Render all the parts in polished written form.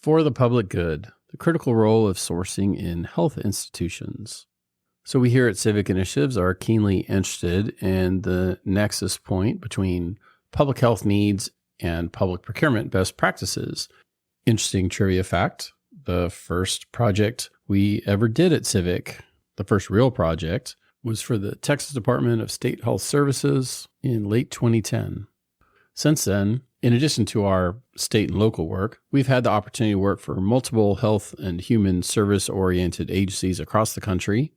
For the public good, the critical role of sourcing in health institutions. So we here at Civic Initiatives are keenly interested in the nexus point between public health needs and public procurement best practices. Interesting trivia fact, the first project we ever did at Civic, the first real project, was for the Texas Department of State Health Services in late 2010. Since then, in addition to our state and local work, we've had the opportunity to work for multiple health and human service-oriented agencies across the country.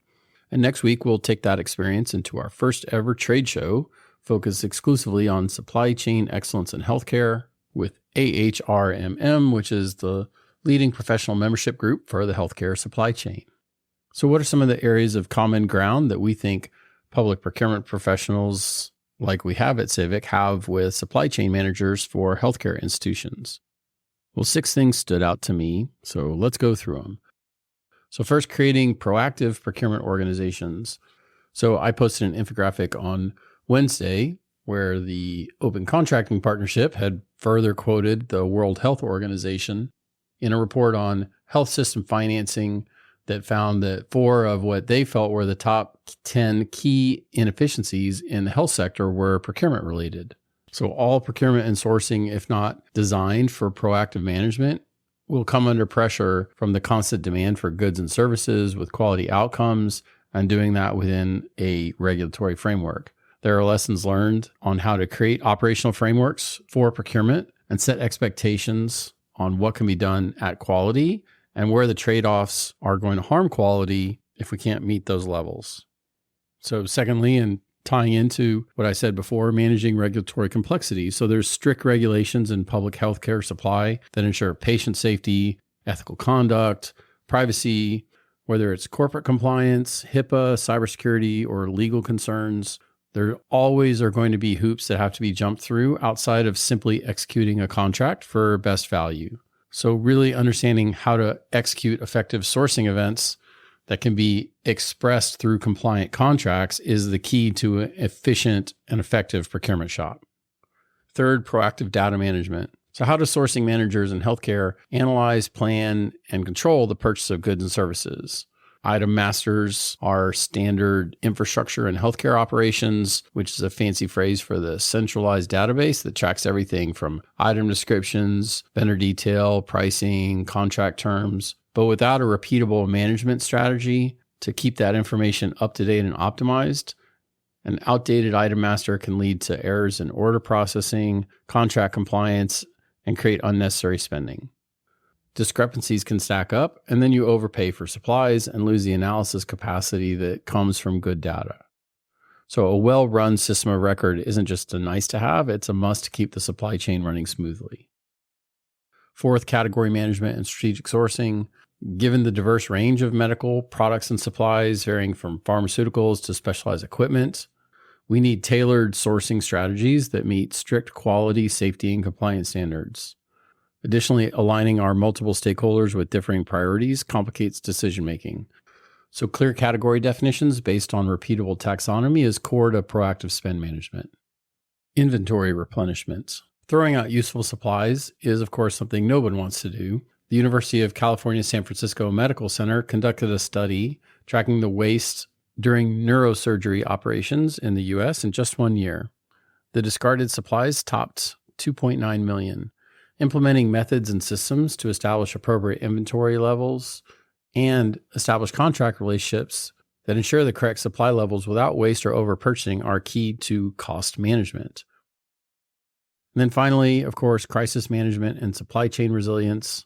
And next week, we'll take that experience into our first ever trade show, focused exclusively on supply chain excellence in healthcare with AHRMM, which is the leading professional membership group for the healthcare supply chain. So what are some of the areas of common ground that we think public procurement professionals like we have at Civic have with supply chain managers for healthcare institutions? Well, 6 things stood out to me, so let's go through them. So first, creating proactive procurement organizations. So I posted an infographic on Wednesday where the Open Contracting Partnership had further quoted the World Health Organization in a report on health system financing that found that 4 of what they felt were the top 10 key inefficiencies in the health sector were procurement related. So all procurement and sourcing, if not designed for proactive management, will come under pressure from the constant demand for goods and services with quality outcomes and doing that within a regulatory framework. There are lessons learned on how to create operational frameworks for procurement and set expectations on what can be done at quality and where the trade-offs are going to harm quality if we can't meet those levels. So secondly, and tying into what I said before, managing regulatory complexity. So there's strict regulations in public healthcare supply that ensure patient safety, ethical conduct, privacy, whether it's corporate compliance, HIPAA, cybersecurity, or legal concerns. There always are going to be hoops that have to be jumped through outside of simply executing a contract for best value. So really understanding how to execute effective sourcing events that can be expressed through compliant contracts is the key to an efficient and effective procurement shop. Third, proactive data management. So how do sourcing managers in healthcare analyze, plan, and control the purchase of goods and services? Item masters are standard infrastructure and healthcare operations, which is a fancy phrase for the centralized database that tracks everything from item descriptions, vendor detail, pricing, contract terms. But without a repeatable management strategy to keep that information up to date and optimized, an outdated item master can lead to errors in order processing, contract compliance, and create unnecessary spending. Discrepancies can stack up, and then you overpay for supplies and lose the analysis capacity that comes from good data. So a well-run system of record isn't just a nice to have, it's a must to keep the supply chain running smoothly. Fourth, category management and strategic sourcing. Given the diverse range of medical products and supplies, varying from pharmaceuticals to specialized equipment, we need tailored sourcing strategies that meet strict quality, safety, and compliance standards. Additionally, aligning our multiple stakeholders with differing priorities complicates decision-making. So clear category definitions based on repeatable taxonomy is core to proactive spend management. Inventory replenishment. Throwing out useful supplies is, of course, something no one wants to do. The University of California, San Francisco Medical Center conducted a study tracking the waste during neurosurgery operations in the U.S. in just 1 year. The discarded supplies topped 2.9 million. Implementing methods and systems to establish appropriate inventory levels and establish contract relationships that ensure the correct supply levels without waste or over-purchasing are key to cost management. And then finally, of course, crisis management and supply chain resilience.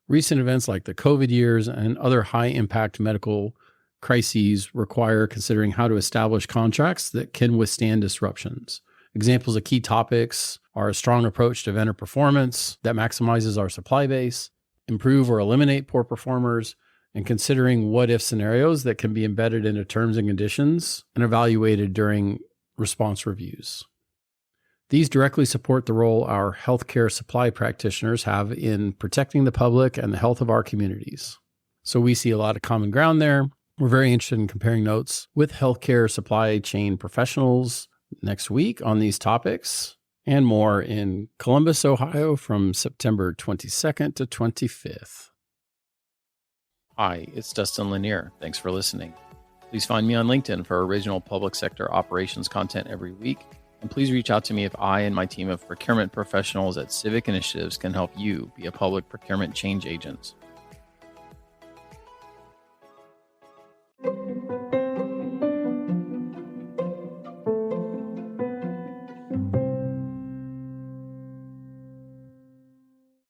Recent events like the COVID years and other high-impact medical crises require considering how to establish contracts that can withstand disruptions. Examples of key topics are a strong approach to vendor performance that maximizes our supply base, improve or eliminate poor performers, and considering what-if scenarios that can be embedded into terms and conditions and evaluated during response reviews. These directly support the role our healthcare supply practitioners have in protecting the public and the health of our communities. So we see a lot of common ground there. We're very interested in comparing notes with healthcare supply chain professionals next week on these topics. and more in Columbus, Ohio from September 22nd to 25th. Hi, it's Dustin Lanier. Thanks for listening. Please find me on LinkedIn for original public sector operations content every week. And please reach out to me if I and my team of procurement professionals at Civic Initiatives can help you be a public procurement change agent.